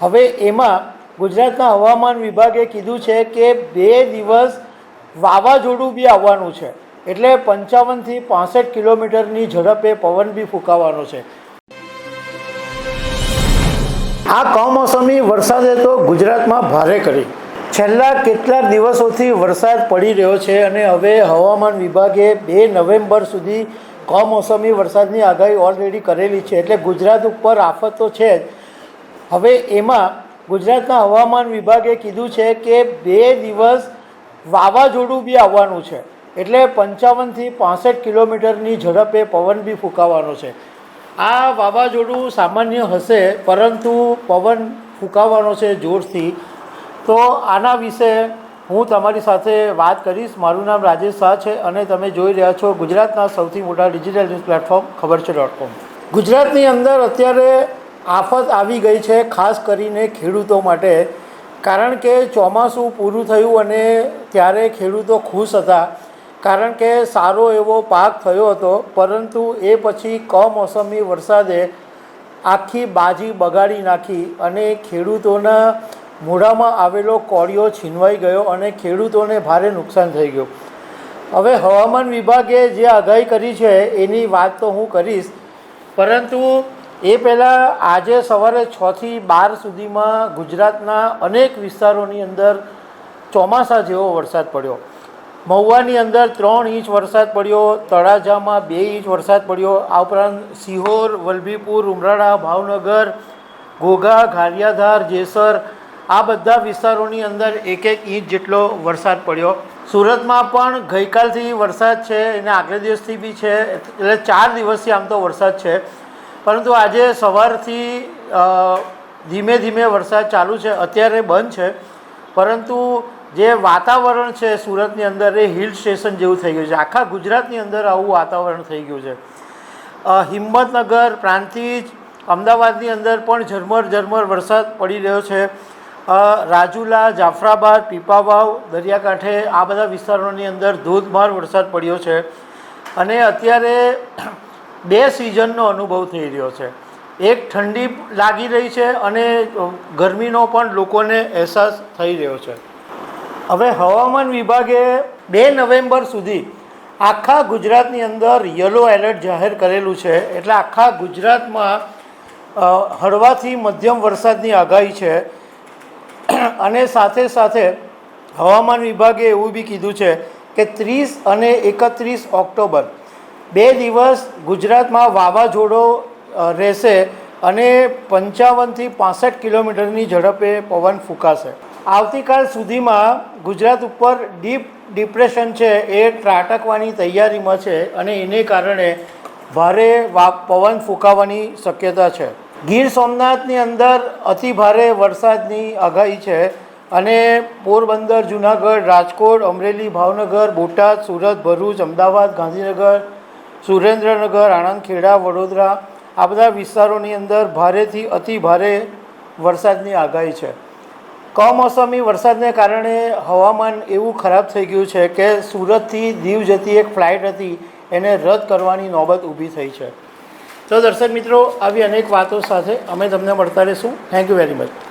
હવે એમાં ગુજરાતના હવામાન વિભાગે કીધું છે કે 2 દિવસ વાવાઝોડું બી આવવાનું છે, એટલે 55થી 65 કિલોમીટરની ઝડપે પવન બી ફૂંકાવાનો છે. આ કમોસમી વરસાદે તો ગુજરાતમાં ભારે કરી. છેલ્લા કેટલાક દિવસોથી વરસાદ પડી રહ્યો છે અને હવે હવામાન વિભાગે 2 નવેમ્બર સુધી કમોસમી વરસાદની આગાહી ઓલરેડી કરેલી છે, એટલે ગુજરાત ઉપર આફત તો છે જ. હવે એમાં ગુજરાતના હવામાન વિભાગે કીધું છે કે 2 દિવસ વાવાઝોડું બી આવવાનું છે, એટલે 55થી 65 કિલોમીટરની ઝડપે પવન બી ફૂંકાવાનો છે. આ વાવાઝોડું સામાન્ય હશે, પરંતુ પવન ફૂંકાવાનો છે જોરથી. તો આના વિશે હું તમારી સાથે વાત કરીશ. મારું નામ રાજેશ શાહ છે અને તમે જોઈ રહ્યા છો ગુજરાતના સૌથી મોટા ડિજિટલ ન્યૂઝ પ્લેટફોર્મ ખબર છે .com. ગુજરાતની અંદર અત્યારે આફત આવી ગઈ છે, ખાસ કરીને ખેડૂતો માટે. કારણ કે ચોમાસું પૂરું થયું અને ત્યારે ખેડૂતો ખુશ હતા, કારણ કે સારો એવો પાક થયો હતો. પરંતુ એ પછી કમોસમી વરસાદે આખી બાજી બગાડી નાખી અને ખેડૂતોના મોઢામાં આવેલો કોળિયો છીનવાઈ ગયો અને ખેડૂતોને ભારે નુકસાન થઈ ગયું. હવે હવામાન વિભાગે જે આગાહી કરી છે એની વાત તો હું કરીશ, પરંતુ એ પહેલાં આજે સવારે 6 થી 12 સુધીમાં ગુજરાતના અનેક વિસ્તારોની અંદર ચોમાસા જેવો વરસાદ પડ્યો. મહુવાની અંદર 3 ઇંચ વરસાદ પડ્યો, તળાજામાં 2 ઇંચ વરસાદ પડ્યો. આ ઉપરાંત સિહોર, વલભીપુર, ઉમરાળા, ભાવનગર, ઘોઘા, ગારિયાધાર, જેસર, આ બધા વિસ્તારોની અંદર 1-1 ઇંચ જેટલો વરસાદ પડ્યો. સુરતમાં પણ ગઈકાલથી વરસાદ છે અને આગલા દિવસથી બી છે, એટલે 4 દિવસથી આમ તો વરસાદ છે. પરંતુ આજે સવારથી ધીમે ધીમે વરસાદ ચાલુ છે, અત્યારે બંધ છે. પરંતુ જે વાતાવરણ છે સુરતની અંદર એ હિલ સ્ટેશન જેવું થઈ ગયું છે. આખા ગુજરાતની અંદર આવું વાતાવરણ થઈ ગયું છે. હિંમતનગર, પ્રાંતિજ, અમદાવાદની અંદર પણ ઝરમર વરસાદ પડી રહ્યો છે. રાજુલા, જાફરાબાદ, પીપાવાવ, દરિયાકાંઠે આ બધા વિસ્તારોની અંદર ધોધમાર વરસાદ પડ્યો છે. અને અત્યારે 2 સિઝનનો અનુભવ થઈ રહ્યો છે. એક ઠંડી લાગી રહી છે અને ગરમીનો પણ લોકોને અહેસાસ થઈ રહ્યો છે. હવે હવામાન વિભાગે 2 નવેમ્બર સુધી આખા ગુજરાતની અંદર યલો એલર્ટ જાહેર કરેલું છે, એટલે આખા ગુજરાતમાં હળવાથી મધ્યમ વરસાદની આગાહી છે. અને સાથે સાથે હવામાન વિભાગે એવું બી કીધું છે કે 30 અને 31 ઓક્ટોબર 2 દિવસ ગુજરાતમાં વાવાઝોડો રહેશે અને 55થી 65 કિલોમીટરની ઝડપે પવન ફૂંકાશે. આવતીકાલ સુધીમાં ગુજરાત ઉપર ડીપ ડિપ્રેશન છે એ ત્રાટકવાની તૈયારીમાં છે અને એને કારણે ભારે પવન ફૂંકાવાની શક્યતા છે. ગીર સોમનાથની અંદર અતિ ભારે વરસાદની આગાહી છે અને પોરબંદર, જુનાગઢ, રાજકોટ, અમરેલી, ભાવનગર, બોટાદ, સુરત, ભરૂચ, અમદાવાદ, ગાંધીનગર, સુરેન્દ્રનગર, આણંદ, ખેડા, વડોદરા આ બધા વિસ્તારોની અંદર ભારેથી અતિ ભારે વરસાદની આગાહી છે. કમોસમી વરસાદને કારણે હવામાન એવું ખરાબ થઈ ગયું છે કે સુરતથી દીવ જતી એક ફ્લાઇટ હતી એને રદ કરવાની નોબત ઊભી થઈ છે. તો દર્શક મિત્રો, આવી અનેક વાતો સાથે અમે તમને મળતા રહીશું. Thank you very much.